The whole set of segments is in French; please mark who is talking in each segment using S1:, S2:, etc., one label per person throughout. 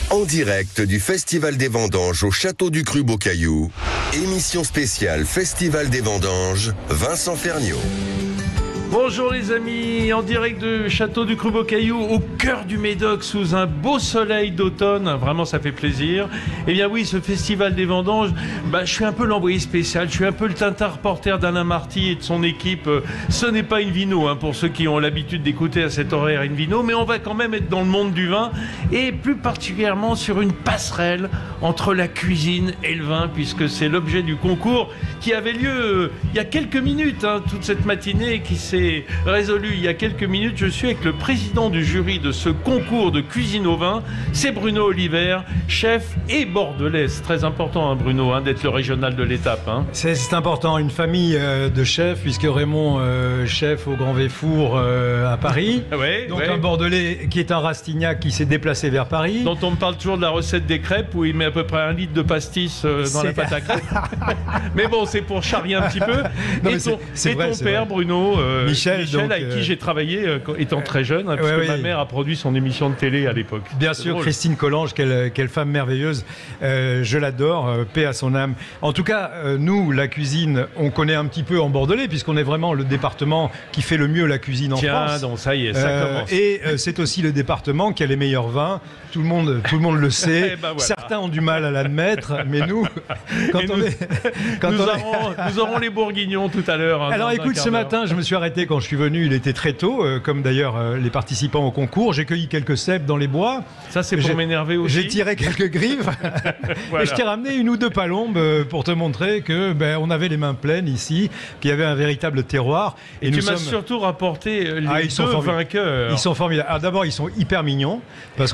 S1: En direct du Festival des Vendanges au Château du Cru Beaucaillou, émission spéciale Festival des Vendanges, Vincent Ferniaud.
S2: Bonjour les amis, en direct du Château du Cru Beaucaillou, au cœur du Médoc, sous un beau soleil d'automne, vraiment ça fait plaisir. Eh bien oui, ce Festival des Vendanges, je suis un peu l'envoyé spécial, je suis un peu le Tintin reporter d'Alain Marty et de son équipe. Ce n'est pas Invino, pour ceux qui ont l'habitude d'écouter à cet horaire Invino, mais on va quand même être dans le monde du vin, et plus particulièrement sur une passerelle entre la cuisine et le vin, puisque c'est l'objet du concours qui avait lieu il y a quelques minutes, toute cette matinée qui s'est résolu il y a quelques minutes. Je suis avec le président du jury de ce concours de cuisine au vin, c'est Bruno Oliver, chef et bordelais. C'est très important, Bruno, d'être le régional de l'étape.
S3: C'est important, une famille de chefs, puisque Raymond, chef au Grand Véfour à Paris. Un bordelais qui est un Rastignac qui s'est déplacé vers Paris.
S2: Dont on me parle toujours de la recette des crêpes, où il met à peu près 1 litre de pastis dans la pâte à crêpes. Mais bon, c'est pour charrier un petit peu.
S3: Non,
S2: et ton père, Bruno, Michel donc, avec qui j'ai travaillé étant très jeune, puisque ma mère a produit son émission de télé à l'époque.
S3: Bien sûr, drôle. Christine Collange, quelle femme merveilleuse. Je l'adore, paix à son âme. En tout cas, nous, la cuisine, on connaît un petit peu en bordelais, puisqu'on est vraiment le département qui fait le mieux la cuisine en France.
S2: Donc ça y est, ça commence.
S3: Et c'est aussi le département qui a les meilleurs vins. Tout le monde le sait. Voilà. Certains ont du mal à l'admettre, mais nous,
S2: nous aurons les bourguignons tout à l'heure.
S3: Alors écoute, ce matin, je me suis arrêté quand je suis venu, il était très tôt, comme d'ailleurs les participants au concours. J'ai cueilli quelques cèpes dans les bois.
S2: Ça, c'est pour m'énerver aussi.
S3: J'ai tiré quelques grives. Voilà. Et je t'ai ramené 1 ou 2 palombes pour te montrer que on avait les mains pleines ici, qu'il y avait un véritable terroir.
S2: Et tu m'as surtout rapporté les 2 vainqueurs.
S3: Ils sont formidables. Alors d'abord, ils sont hyper mignons, parce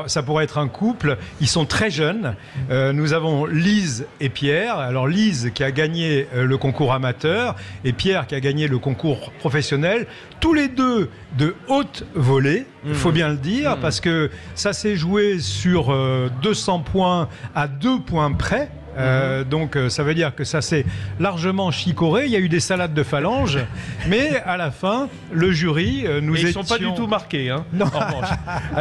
S3: ça pourrait être un couple. Ils sont très jeunes. Nous avons Lise et Pierre. Alors Lise qui a gagné le concours amateur et Pierre qui a gagné le concours professionnel, tous les deux de haute volée, il faut bien le dire, parce que ça s'est joué sur 200 points à 2 points près. Donc ça veut dire que ça s'est largement chicoré. Il y a eu des salades de phalanges, mais à la fin, le jury ils
S2: sont pas du tout marqués.
S3: Non.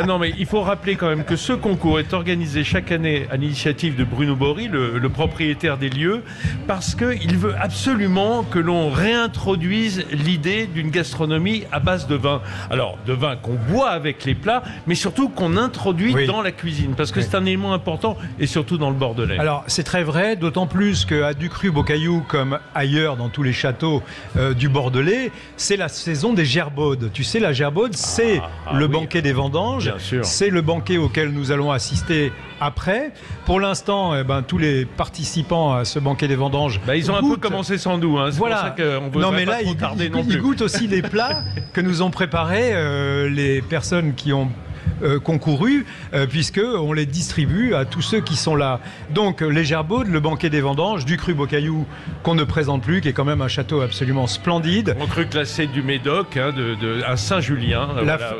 S2: Non, mais il faut rappeler quand même que ce concours est organisé chaque année à l'initiative de Bruno Bory, le propriétaire des lieux, parce qu'il veut absolument que l'on réintroduise l'idée d'une gastronomie à base de vin. Alors, de vin qu'on boit avec les plats, mais surtout qu'on introduit dans la cuisine, parce que c'est un élément important, et surtout dans le Bordelais.
S3: Alors, c'est très vrai, d'autant plus qu'à du Cru Beaucaillou, comme ailleurs dans tous les châteaux du Bordelais, c'est la saison des gerbaudes. Tu sais, la gerbaude, c'est le banquet des vendanges. C'est le banquet auquel nous allons assister après. Pour l'instant, tous les participants à ce banquet des vendanges
S2: ils ont un peu commencé sans nous. C'est pour ça qu'on ne veut pas trop tarder non plus.
S3: Ils goûtent aussi les plats que nous ont préparés les personnes qui ont concouru, puisque on les distribue à tous ceux qui sont là. Donc les gerbaudes, le banquet des vendanges, du Cru Beaucaillou qu'on ne présente plus, qui est quand même un château absolument splendide.
S2: On cru classé du Médoc, à Saint-Julien.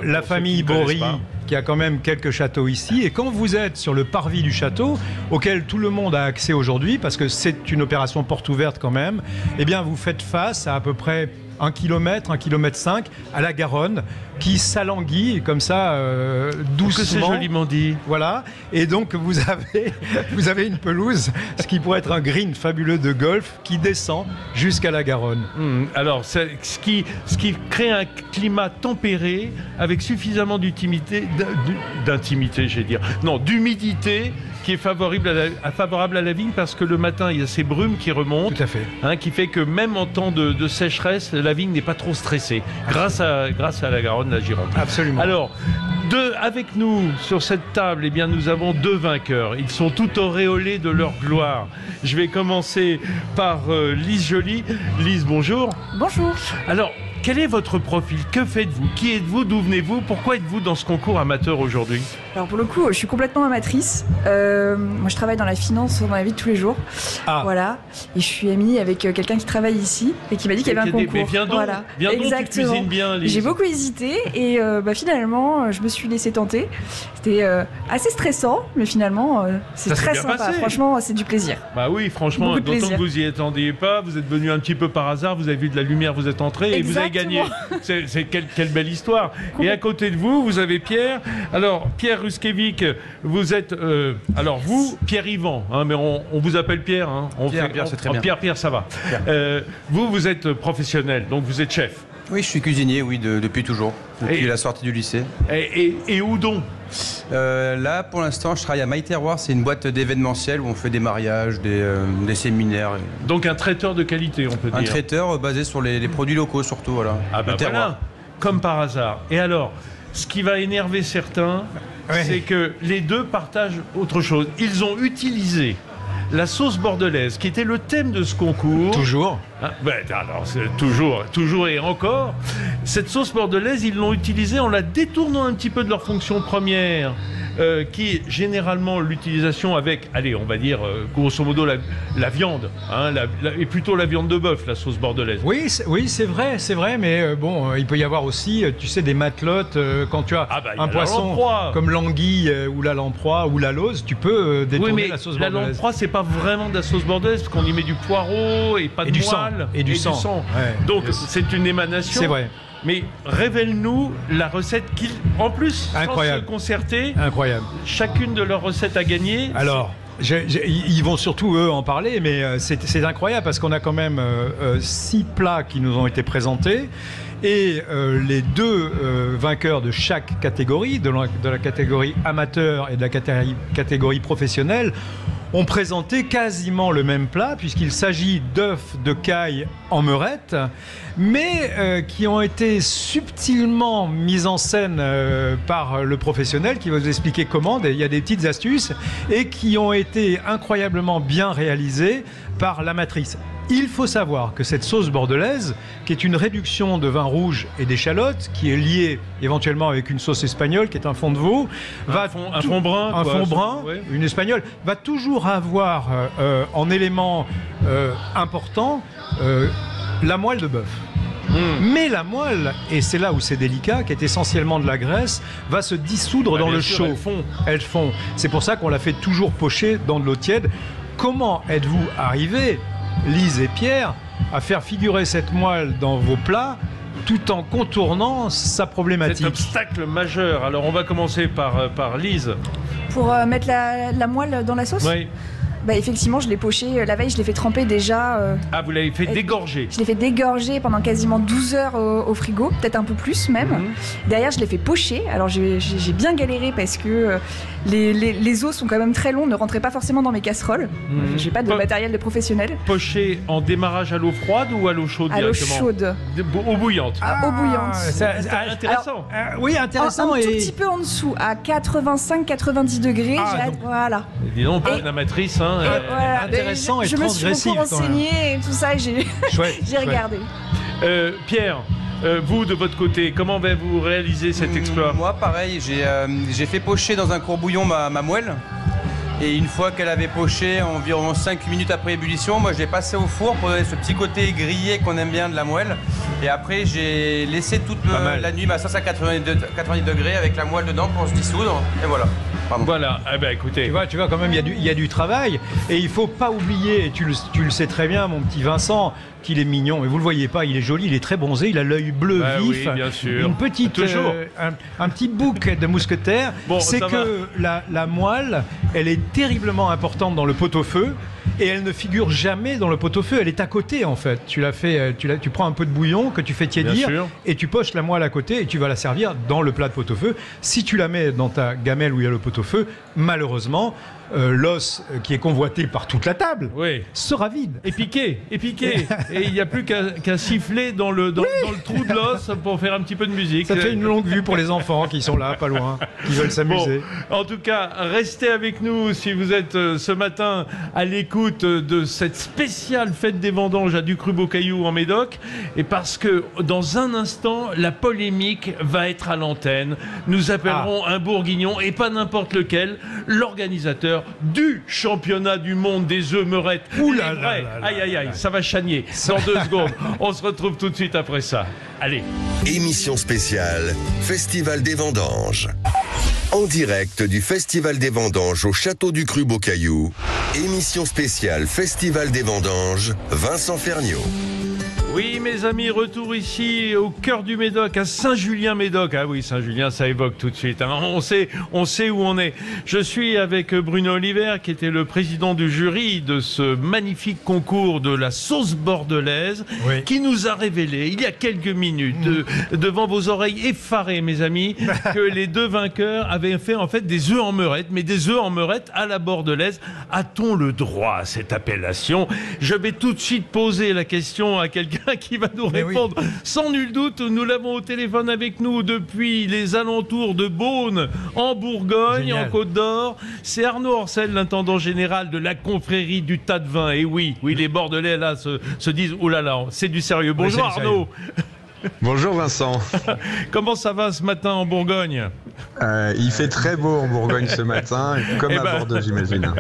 S3: La famille Bory, qui a quand même quelques châteaux ici. Et quand vous êtes sur le parvis du château, auquel tout le monde a accès aujourd'hui, parce que c'est une opération porte ouverte quand même, vous faites face à peu près 1 km, 1,5 km à la Garonne, qui s'alanguit comme ça doucement.
S2: Que c'est joliment dit.
S3: Voilà. Et donc vous avez une pelouse, ce qui pourrait être un green fabuleux de golf, qui descend jusqu'à la Garonne.
S2: Alors, ce qui crée un climat tempéré, avec suffisamment d'humidité, qui est favorable à la vigne, parce que le matin, il y a ces brumes qui remontent.
S3: Tout à fait.
S2: Qui fait que même en temps de sécheresse, la vigne n'est pas trop stressée, grâce à la Garonne, la Gironde.
S3: Absolument.
S2: Alors, avec nous, sur cette table, nous avons 2 vainqueurs. Ils sont tout auréolés de leur gloire. Je vais commencer par Lise Joly. Lise, bonjour.
S4: Bonjour.
S2: Alors, quel est votre profil? Que faites-vous? Qui êtes-vous? D'où venez-vous? Pourquoi êtes-vous dans ce concours amateur aujourd'hui?
S4: Alors pour le coup, je suis complètement amatrice. Moi, je travaille dans la finance dans la vie de tous les jours. Voilà. Et je suis amie avec quelqu'un qui travaille ici et qui m'a dit qu'il y avait un concours.
S2: Mais viens donc, tu cuisines bien, Lise.
S4: J'ai beaucoup hésité et finalement, je me suis laissée tenter. C'était assez stressant, mais finalement, c'est très sympa. Passé. Franchement, c'est du plaisir.
S2: Bah oui, franchement, d'autant que vous y attendiez pas. Vous êtes venu un petit peu par hasard. Vous avez vu de la lumière, vous êtes entré et vous avez gagné. Quelle belle histoire. Et à côté de vous, vous avez Pierre. Alors, Pierre Ruskevic, vous êtes... alors, vous, Pierre-Yvan, hein, mais on vous appelle Pierre. Hein,
S5: Pierre, c'est très bien.
S2: Pierre, ça va. Vous êtes professionnel, donc vous êtes chef.
S5: Oui, je suis cuisinier, oui, depuis toujours, depuis la sortie du lycée.
S2: Et où donc
S5: là, pour l'instant, je travaille à My Terroir. C'est une boîte d'événementiel où on fait des mariages, des séminaires.
S2: Donc un traiteur de qualité, on peut dire.
S5: Un traiteur basé sur les produits locaux, surtout, voilà.
S2: Ah ben voilà, comme par hasard. Et alors, ce qui va énerver certains, c'est que les deux partagent autre chose. Ils ont utilisé la sauce bordelaise, qui était le thème de ce concours.
S3: Toujours.
S2: Ah, alors, toujours et encore. Cette sauce bordelaise, ils l'ont utilisée en la détournant un petit peu de leur fonction première, qui est généralement l'utilisation avec, allez, on va dire, grosso modo, la viande, hein, et plutôt la viande de bœuf, la sauce bordelaise.
S3: Oui, c'est vrai, mais bon, il peut y avoir aussi, tu sais, des matelotes, quand tu as un poisson comme l'anguille ou la lamproie ou la lauze, tu peux détourner la sauce bordelaise.
S2: La lamproie, c'est pas vraiment de la sauce bordelaise, parce qu'on y met du poireau et pas de moelle.
S3: Et du sang.
S2: Ouais. Donc, c'est une émanation.
S3: C'est vrai.
S2: Mais révèle-nous la recette qui, en plus,
S3: incroyable,
S2: sans se concerter,
S3: incroyable.
S2: Chacune de leurs recettes à gagner.
S3: Alors, ils vont surtout eux en parler, mais c'est incroyable parce qu'on a quand même 6 plats qui nous ont été présentés. Et les 2 vainqueurs de chaque catégorie, de la catégorie amateur et de la catégorie professionnelle, ont présenté quasiment le même plat, puisqu'il s'agit d'œufs de caille en meurette, mais qui ont été subtilement mis en scène par le professionnel qui va vous expliquer comment. Il y a des petites astuces et qui ont été incroyablement bien réalisées par l'amatrice. Il faut savoir que cette sauce bordelaise, qui est une réduction de vin rouge et d'échalotes, qui est liée éventuellement avec une sauce espagnole, qui est un fond de veau,
S2: un fond brun,
S3: une espagnole, va toujours avoir en élément important la moelle de bœuf. Mais la moelle, et c'est là où c'est délicat, qui est essentiellement de la graisse, va se dissoudre dans le chaud. Elle fond. C'est pour ça qu'on la fait toujours pocher dans de l'eau tiède. Comment êtes-vous arrivés, Lise et Pierre, à faire figurer cette moelle dans vos plats tout en contournant sa problématique?
S2: C'est obstacle majeur. Alors on va commencer par Lise.
S4: Pour mettre la moelle dans la sauce?
S2: Oui.
S4: Bah effectivement, je l'ai poché la veille, je l'ai fait tremper déjà.
S2: Vous l'avez fait dégorger?
S4: Je l'ai fait dégorger pendant quasiment 12 heures au frigo, peut-être un peu plus même. Derrière, je l'ai fait pocher. Alors j'ai bien galéré parce que les os sont quand même très longs, ne rentraient pas forcément dans mes casseroles. J'ai pas de matériel de professionnel.
S2: Poché en démarrage à l'eau froide ou à l'eau chaude directement?
S4: À l'eau chaude.
S2: Eau bouillante.
S4: Eau bouillante.
S2: C'est intéressant.
S4: Alors,
S3: oui, intéressant.
S4: Un tout petit peu en dessous, à 85-90 degrés. Voilà.
S2: Dis donc, pas une amatrice, hein.
S4: Voilà.
S3: Intéressant et transgressif.
S4: Je me suis beaucoup renseignée et tout ça, et j'ai regardé.
S2: Pierre, vous de votre côté, comment vous réaliser cet exploit?
S5: Moi, pareil, j'ai fait pocher dans un courbouillon ma moelle. Et une fois qu'elle avait poché, environ 5 minutes après ébullition, moi je l'ai passé au four pour donner ce petit côté grillé qu'on aime bien de la moelle. Et après, j'ai laissé toute la nuit ma sauce à 90 degrés avec la moelle dedans pour se dissoudre. Et voilà. Pardon.
S2: Voilà, écoutez.
S3: Tu vois quand même, il y a du travail. Et il ne faut pas oublier, et tu le sais très bien, mon petit Vincent, qu'il est mignon. Mais vous ne le voyez pas, il est joli, il est très bronzé, il a l'œil bleu vif.
S2: Oui, bien sûr.
S3: Une petite, un petit bouc de mousquetaire. C'est que la moelle, elle est terriblement importante dans le pot-au-feu. Et elle ne figure jamais dans le pot-au-feu, elle est à côté en fait. Tu prends un peu de bouillon que tu fais tiédir et tu poches la moelle à côté et tu vas la servir dans le plat de pot-au-feu. Si tu la mets dans ta gamelle où il y a le pot-au-feu, malheureusement, l'os qui est convoité par toute la table sera vide.
S2: Et piqué. Et il n'y a plus qu'à siffler dans le trou de l'os pour faire un petit peu de musique.
S3: Ça fait une longue vue pour les enfants qui sont là, pas loin, qui veulent s'amuser.
S2: Bon, en tout cas, restez avec nous si vous êtes ce matin à l'écoute de cette spéciale fête des vendanges à Ducru-Beaucaillou en Médoc. Et parce que dans un instant, la polémique va être à l'antenne. Nous appellerons un bourguignon, et pas n'importe lequel, l'organisateur du championnat du monde des œufs meurettes. Aïe, ça va chagner. Dans 2 secondes, on se retrouve tout de suite après ça. Allez.
S1: Émission spéciale Festival des vendanges. En direct du Festival des vendanges au Château du Cru-Beaucaillou. Émission spéciale Festival des vendanges, Vincent Ferniaud.
S2: Oui, mes amis, retour ici au cœur du Médoc, à Saint-Julien-Médoc. Ah oui, Saint-Julien, ça évoque tout de suite. Hein. On sait où on est. Je suis avec Bruno Oliver, qui était le président du jury de ce magnifique concours de la sauce bordelaise, oui, qui nous a révélé, il y a quelques minutes, devant vos oreilles effarées, mes amis, que les deux vainqueurs avaient fait en fait des œufs en meurette, mais des œufs en meurette à la bordelaise. A-t-on le droit à cette appellation? Je vais tout de suite poser la question à quelqu'un qui va nous répondre. Oui. Sans nul doute, nous l'avons au téléphone avec nous depuis les alentours de Beaune, en Bourgogne, génial, en Côte d'Or. C'est Arnaud Orcel, l'intendant général de la confrérie du Tas de Vin. Et oui, les Bordelais là se disent « Oh là là, c'est du sérieux ». Bonjour oui, Arnaud.
S6: Bonjour Vincent.
S2: Comment ça va ce matin en Bourgogne?
S6: Il fait très beau en Bourgogne ce matin, comme à Bordeaux j'imagine.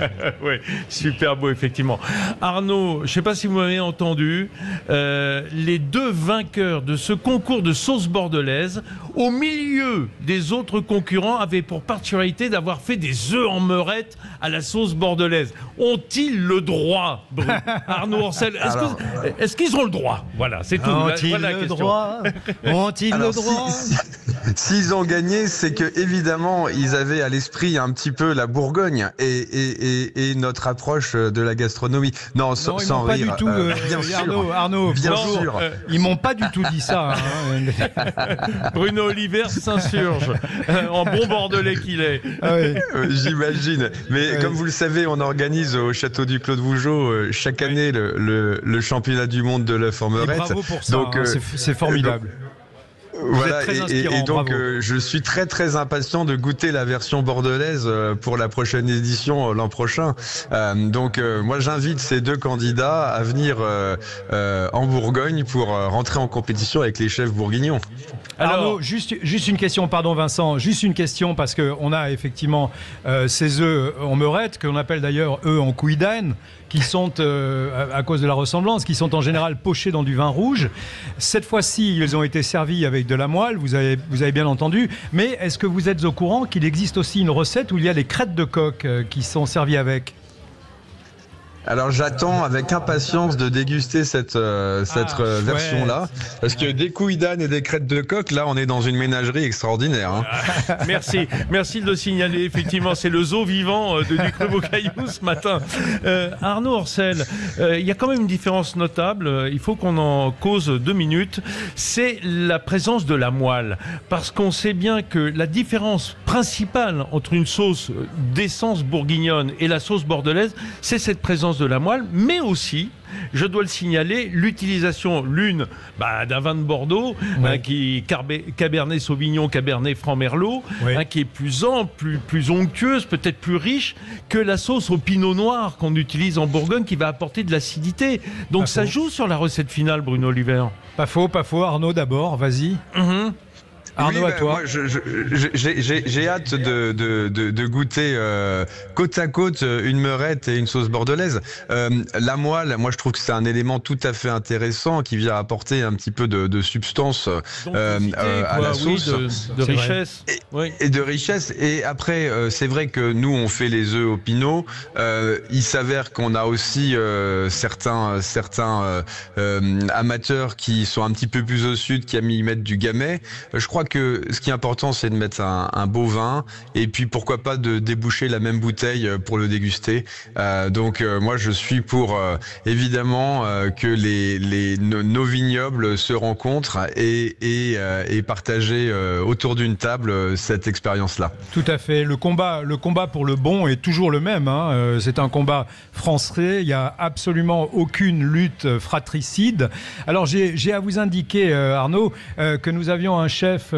S2: Oui, super beau effectivement. Arnaud, je ne sais pas si vous m'avez entendu, les deux vainqueurs de ce concours de sauce bordelaise, au milieu des autres concurrents, avaient pour particularité d'avoir fait des œufs en meurette à la sauce bordelaise. Ont-ils le droit, Arnaud Orcel? Est-ce qu'ils ont le droit? Voilà, c'est tout.
S3: Ont-ils le droit? Ont-ils le droit?
S6: S'ils ont gagné, c'est que évidemment ils avaient à l'esprit un petit peu la Bourgogne et notre approche de la gastronomie. Non, sans
S3: pas
S6: rire.
S3: Du tout, bien sûr. Arnaud,
S6: bien sûr.
S3: Ils m'ont pas du tout dit ça. Hein.
S2: Bruno Oliver s'insurge en bon bordelais qu'il est.
S3: Ah oui.
S6: J'imagine. Mais comme vous le savez, on organise au château du Clos de Vougeot chaque année le championnat du monde de l'œuf en meurette.
S3: Bravo pour ça. Donc, c'est formidable.
S6: Voilà, et donc je suis très très impatient de goûter la version bordelaise pour la prochaine édition l'an prochain. Donc moi j'invite ces deux candidats à venir en Bourgogne pour rentrer en compétition avec les chefs bourguignons.
S3: Alors, Arnaud, juste une question, pardon Vincent, juste une question parce qu'on a effectivement ces œufs en meurette, qu'on appelle d'ailleurs œufs en couille d'âne, qui sont, à cause de la ressemblance, qui sont en général pochés dans du vin rouge. Cette fois-ci, ils ont été servis avec de la moelle, vous avez bien entendu, mais est-ce que vous êtes au courant qu'il existe aussi une recette où il y a les crêtes de coq qui sont servies avec ?
S6: Alors j'attends avec impatience de déguster cette version-là, parce que des couilles d'âne et des crêtes de coq, là on est dans une ménagerie extraordinaire. Hein.
S2: Merci de le signaler, effectivement c'est le zoo vivant du Cru Beau Caillou ce matin. Arnaud Orcel, il y a quand même une différence notable, il faut qu'on en cause 2 minutes, c'est la présence de la moelle, parce qu'on sait bien que la différence principale entre une sauce d'essence bourguignonne et la sauce bordelaise, c'est cette présence de la moelle, mais aussi, je dois le signaler, l'utilisation d'un vin de Bordeaux, oui, qui Cabernet Sauvignon, Cabernet Franc-Merlot, oui, qui est plus ample, plus onctueuse, peut-être plus riche que la sauce au pinot noir qu'on utilise en Bourgogne, qui va apporter de l'acidité. Donc pas ça faux. Joue sur la recette finale, Bruno Oliver.
S3: Pas faux. Arnaud d'abord, vas-y. Arnaud,
S6: oui,
S3: à toi.
S6: Moi, j'ai hâte de goûter côte à côte une meurette et une sauce bordelaise. La moelle, moi je trouve que c'est un élément tout à fait intéressant qui vient apporter un petit peu de substance à la sauce.
S2: De richesse.
S6: Et de richesse. Et après, c'est vrai que nous on fait les œufs au pinot. Il s'avère qu'on a aussi certains amateurs qui sont un petit peu plus au sud, qui y mettent du gamay. Je crois que ce qui est important, c'est de mettre un beau vin et puis pourquoi pas de déboucher la même bouteille pour le déguster. Donc moi, je suis pour évidemment que nos vignobles se rencontrent et partager autour d'une table cette expérience-là.
S3: Tout à fait. Le combat pour le bon est toujours le même. Hein. C'est un combat français. Il n'y a absolument aucune lutte fratricide. Alors j'ai à vous indiquer, Arnaud, que nous avions un chef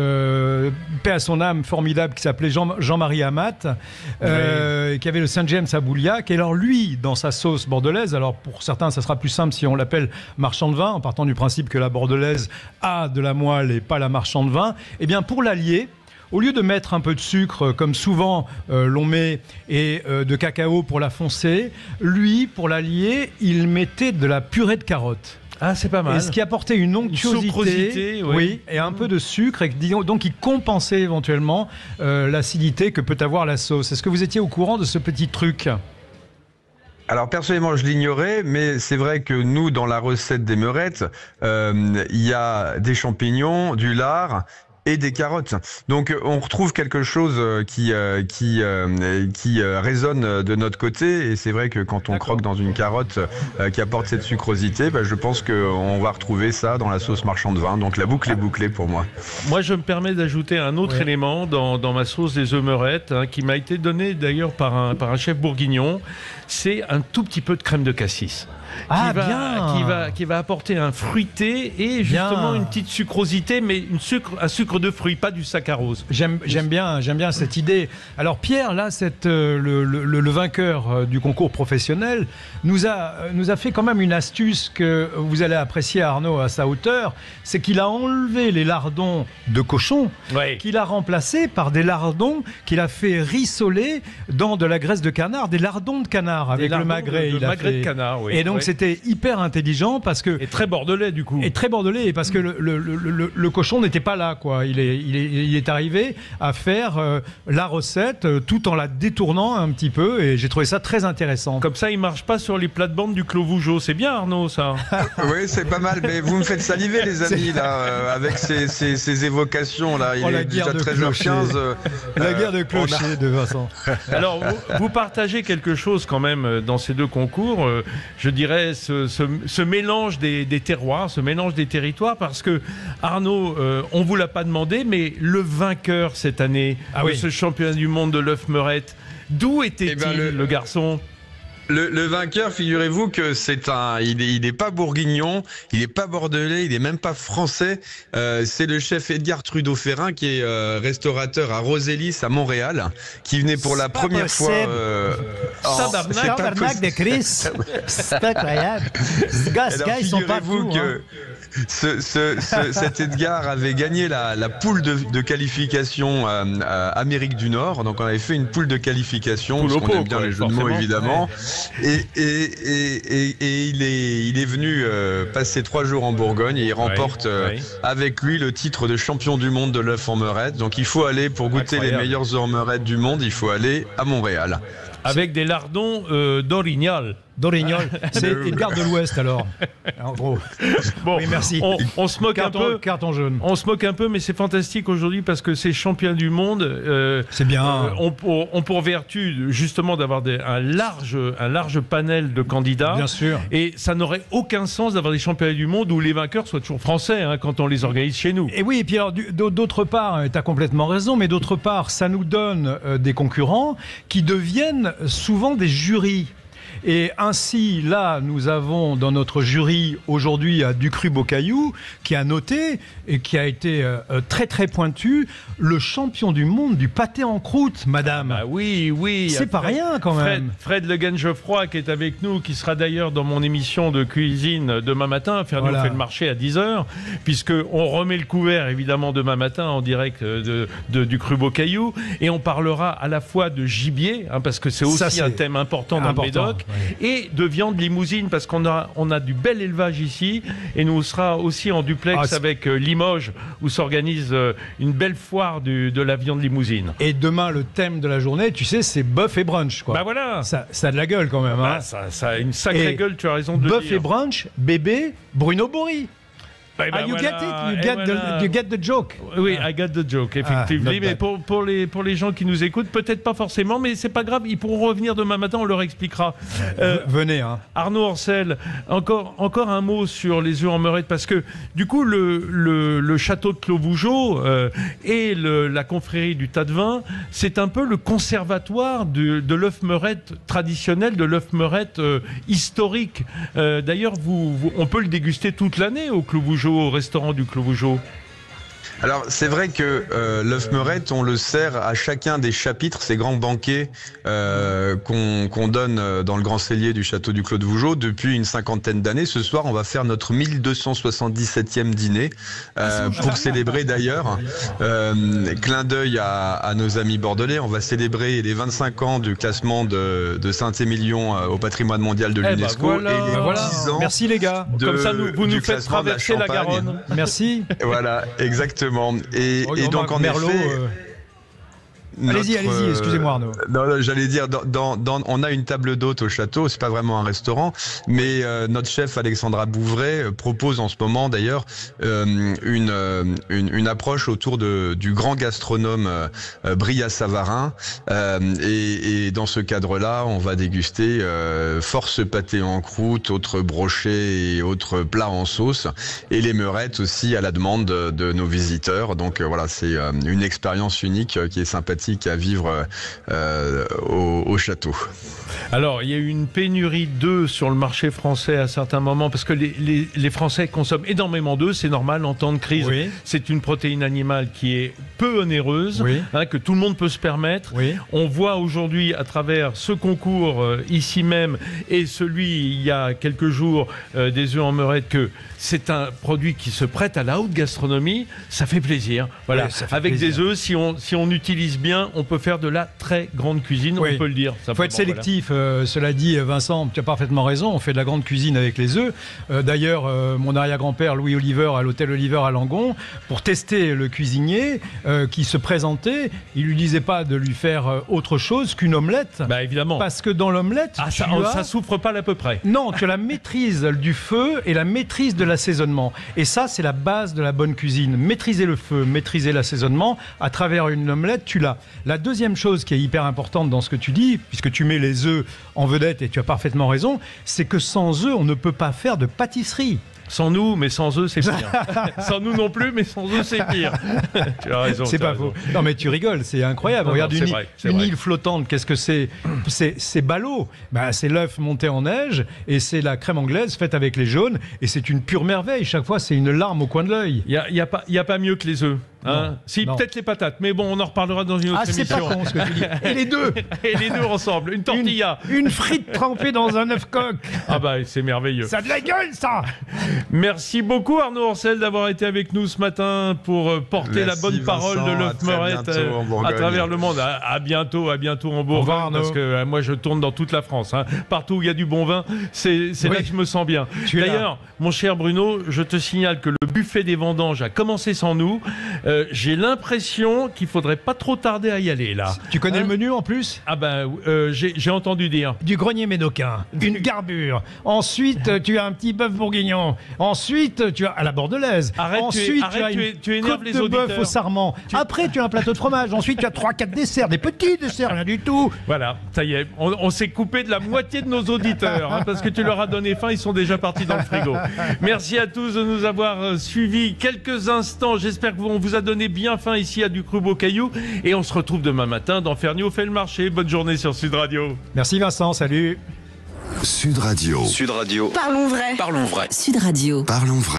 S3: paix à son âme formidable qui s'appelait Jean-Marie Amat, oui, qui avait le Saint-James à Bouliac. Et alors lui, dans sa sauce bordelaise, alors pour certains ça sera plus simple si on l'appelle marchand de vin, en partant du principe que la bordelaise a de la moelle et pas la marchand de vin, et bien pour l'allier, au lieu de mettre un peu de sucre, comme souvent l'on met, et de cacao pour la foncer, lui, pour l'allier, il mettait de la purée de carottes.
S2: Ah, c'est pas mal.
S3: Et ce qui apportait une onctuosité, oui, et un peu de sucre, et donc qui compensait éventuellement l'acidité que peut avoir la sauce. Est-ce que vous étiez au courant de ce petit truc ?
S6: Alors personnellement, je l'ignorais, mais c'est vrai que nous, dans la recette des meurettes, il y a des champignons, du lard et des carottes. Donc on retrouve quelque chose qui résonne de notre côté, et c'est vrai que quand on croque dans une carotte qui apporte cette sucrosité, je pense qu'on va retrouver ça dans la sauce marchand de vin. Donc la boucle est bouclée pour moi.
S2: Moi, je me permets d'ajouter un autre élément dans ma sauce des œufs meurettes, qui m'a été donné d'ailleurs par un chef bourguignon. C'est un tout petit peu de crème de cassis. Qui va apporter un fruité et justement une petite sucrosité, mais un sucre de fruits, pas du saccharose.
S3: J'aime bien cette idée. Alors Pierre, là, le vainqueur du concours professionnel nous a fait quand même une astuce que vous allez apprécier, Arnaud, à sa hauteur. C'est qu'il a enlevé les lardons de cochon, qu'il a remplacés par des lardons qu'il a fait rissoler dans de la graisse de canard, des lardons de canard avec le magret.
S2: Le magret de canard, oui.
S3: Et donc c'était hyper intelligent parce que...
S2: Et très bordelais du coup.
S3: Et très bordelais parce que le cochon n'était pas là, quoi. Il est arrivé à faire la recette tout en la détournant un petit peu, et j'ai trouvé ça très intéressant.
S2: Comme ça, il marche pas sur les plates-bandes du Clos Vougeot. C'est bien, Arnaud, ça.
S6: Oui, c'est pas mal, mais vous me faites saliver, les amis, là, avec ces évocations là. Il est déjà 13h15.
S3: La guerre de clocher de Vincent.
S2: Alors, vous partagez quelque chose quand même dans ces deux concours. Je dirais ce mélange des terroirs, ce mélange des territoires, parce que Arnaud, on vous l'a pas demandé, mais le vainqueur cette année de ce championnat du monde de l'œuf meurette, d'où était-il, le garçon?
S6: Le vainqueur, figurez-vous que il n'est pas bourguignon, il n'est pas bordelais, il n'est même pas français. C'est le chef Edgar Trudeau-Ferrin, qui est restaurateur à Rosélis à Montréal, qui venait pour la première fois.
S3: Tabarnak de Chris, c'est incroyable. Ce gars, ils sont pas fous.
S6: Cet Edgar avait gagné la poule de qualification Amérique du Nord. Donc on avait fait une poule de qualification, parce qu'on aime bien les jeux de mots, évidemment. Et il est venu passer 3 jours en Bourgogne, et il remporte avec lui le titre de champion du monde de l'œuf en meurette. Donc il faut aller, pour goûter les meilleurs œufs en meurette du monde, il faut aller à Montréal.
S2: Avec des lardons d'orignal.
S3: D'orignal, c'est Edgar de l'Ouest alors, en gros.
S2: Bon,
S3: oui, merci.
S2: On se moque un peu.
S3: Carton jaune.
S2: On se moque un peu, mais c'est fantastique aujourd'hui parce que ces champions du monde,
S3: c'est bien.
S2: ont pour vertu justement d'avoir un large panel de candidats.
S3: Bien sûr.
S2: Et ça n'aurait aucun sens d'avoir des championnats du monde où les vainqueurs soient toujours français, quand on les organise chez nous.
S3: Et oui, et puis alors, d'autre part, tu as complètement raison, mais d'autre part, ça nous donne des concurrents qui deviennent souvent des jurys. Et ainsi, là, nous avons dans notre jury aujourd'hui à Ducru-Bocaillou, qui a noté et qui a été très très pointu, le champion du monde du pâté en croûte, madame.
S2: Ah bah oui.
S3: C'est pas rien quand même.
S2: Fred Le Guen-Geoffroy qui est avec nous, qui sera d'ailleurs dans mon émission de cuisine demain matin. Fernand fait le marché à 10h, puisqu'on remet le couvert évidemment demain matin en direct de Ducru-Bocaillou. Et on parlera à la fois de gibier, parce que c'est aussi un thème important dans le Médoc. Et de viande limousine, parce qu'on a du bel élevage ici, et nous sera aussi en duplex avec Limoges, où s'organise une belle foire de la viande limousine.
S3: Et demain, le thème de la journée, tu sais, c'est bœuf et brunch, quoi.
S2: Bah voilà.
S3: Ça a de la gueule quand même.
S2: Ça a une sacrée gueule, tu as raison de le dire.
S3: Bœuf et brunch, bébé, Bruno Bory. You get the joke.
S2: Oui, I got the joke, effectivement. Mais pour les gens qui nous écoutent, peut-être pas forcément, mais c'est pas grave, ils pourront revenir demain matin, on leur expliquera.
S3: Venez.
S2: Arnaud Ancel, encore un mot sur les œufs en meurette, parce que du coup, le château de Clos Vougeot et la confrérie du Tas de Vin, c'est un peu le conservatoire de l'œuf meurette traditionnel, de l'œuf meurette historique. D'ailleurs, on peut le déguster toute l'année au Clos Vougeot, au restaurant du Clos Vougeot.
S6: Alors c'est vrai que l'œuf meurette, on le sert à chacun des chapitres, ces grands banquets qu'on donne dans le grand cellier du château du Clos de Vougeot depuis une 50aine d'années. Ce soir, on va faire notre 1277e dîner pour célébrer d'ailleurs, clin d'œil à nos amis bordelais, on va célébrer les 25 ans du classement de Saint-Émilion au patrimoine mondial de l'UNESCO et les 10 ans.
S3: Merci les gars.
S2: Comme ça, vous nous faites traverser la Garonne.
S3: Merci.
S6: Voilà, exactement. Et donc en
S3: Merlot,
S6: effet...
S3: Allez-y, excusez-moi Arnaud.
S6: Non, j'allais dire, on a une table d'hôte au château, c'est pas vraiment un restaurant, mais notre chef Alexandra Bouvray propose en ce moment d'ailleurs une approche autour du grand gastronome Bria Savarin, et dans ce cadre-là, on va déguster force pâté en croûte, autres brochets et autres plats en sauce, et les meurettes aussi à la demande de nos visiteurs. Donc voilà, c'est une expérience unique qui est sympathique à vivre au château.
S2: Alors, il y a eu une pénurie d'œufs sur le marché français à certains moments parce que les Français consomment énormément d'œufs, c'est normal en temps de crise.
S3: Oui.
S2: C'est une protéine animale qui est peu onéreuse,
S3: Oui.
S2: Que tout le monde peut se permettre.
S3: Oui.
S2: On voit aujourd'hui à travers ce concours ici même et celui il y a quelques jours des œufs en meurette que c'est un produit qui se prête à la haute gastronomie. Ça fait plaisir. Voilà.
S3: Oui, ça fait
S2: avec
S3: plaisir.
S2: des œufs, si on utilise bien, on peut faire de la très grande cuisine.
S3: Oui.
S2: On peut le dire.
S3: Il faut être sélectif. Cela dit, Vincent, tu as parfaitement raison. On fait de la grande cuisine avec les œufs. D'ailleurs, mon arrière-grand-père Louis Oliver à l'hôtel Oliver à Langon, pour tester le cuisinier qui se présentait, il lui disait pas de lui faire autre chose qu'une omelette.
S2: Bah évidemment.
S3: Parce que dans l'omelette,
S2: ça souffre pas à peu près.
S3: Non, tu as la maîtrise du feu et la maîtrise de l'assaisonnement. Et ça, c'est la base de la bonne cuisine. Maîtriser le feu, maîtriser l'assaisonnement, à travers une omelette, tu l'as. La deuxième chose qui est hyper importante dans ce que tu dis, puisque tu mets les œufs en vedette, et tu as parfaitement raison, c'est que sans œufs, on ne peut pas faire de pâtisserie.
S2: Sans nous, mais sans eux, c'est pire. Sans nous non plus, mais sans eux, c'est pire. Tu as raison.
S3: C'est pas faux. Non, mais tu rigoles, c'est incroyable.
S2: Non,
S3: Regarde
S2: non, c'est
S3: une
S2: vrai.
S3: île flottante, qu'est-ce que c'est? C'est ballot. Ben, c'est l'œuf monté en neige et c'est la crème anglaise faite avec les jaunes. Et c'est une pure merveille. Chaque fois, c'est une larme au coin de l'œil.
S2: Il n'y a pas mieux que les œufs. Hein.
S3: Non,
S2: si,
S3: non.
S2: peut-être les patates, mais bon, on en reparlera dans une autre
S3: Ah, c'est pas
S2: émission.
S3: con ce que tu dis. Et les deux.
S2: Et les deux ensemble, une tortilla.
S3: Une frite trempée dans un œuf coq.
S2: Ah bah, c'est merveilleux.
S3: Ça a de la gueule, ça.
S2: Merci beaucoup Arnaud Ancel d'avoir été avec nous ce matin pour porter la
S6: Merci,
S2: bonne parole de
S6: Vincent.
S2: l'œuf
S6: À très
S2: meurette
S6: bientôt en Bourgogne.
S2: à travers le monde. À bientôt en Bourgogne.
S3: revoir, Arnaud.
S2: Parce que moi je tourne dans toute la France. Hein. Partout où il y a du bon vin, c'est là que je me sens bien.
S3: Tu es là.
S2: D'ailleurs, mon cher Bruno, je te signale que le buffet des vendanges a commencé sans nous. J'ai l'impression qu'il faudrait pas trop tarder à y aller là.
S3: Tu connais
S2: Hein?
S3: le menu en plus?
S2: Ah ben, j'ai entendu dire.
S3: Du grenier médocain, une garbure. Ensuite, tu as un petit bœuf bourguignon. Ensuite, tu as à la bordelaise.
S2: Arrête,
S3: Ensuite,
S2: tu énerves
S3: côte
S2: les
S3: de bœuf
S2: auditeurs.
S3: au sarment. Après, tu as un plateau de fromage. Ensuite, tu as 3-4 desserts, des petits desserts, rien du tout.
S2: Voilà, ça y est, on s'est coupé de la moitié de nos auditeurs, hein, parce que tu leur as donné faim, ils sont déjà partis dans le frigo. Merci à tous de nous avoir suivis quelques instants. J'espère qu'on vous a donné bien faim ici à Du Cru Beau Caillou. Et on se retrouve demain matin dans Ferniaud fait le marché. Bonne journée sur Sud Radio.
S3: Merci Vincent, salut.
S1: Sud Radio.
S7: Sud Radio.
S8: Parlons vrai.
S7: Parlons vrai.
S8: Sud Radio.
S1: Parlons vrai.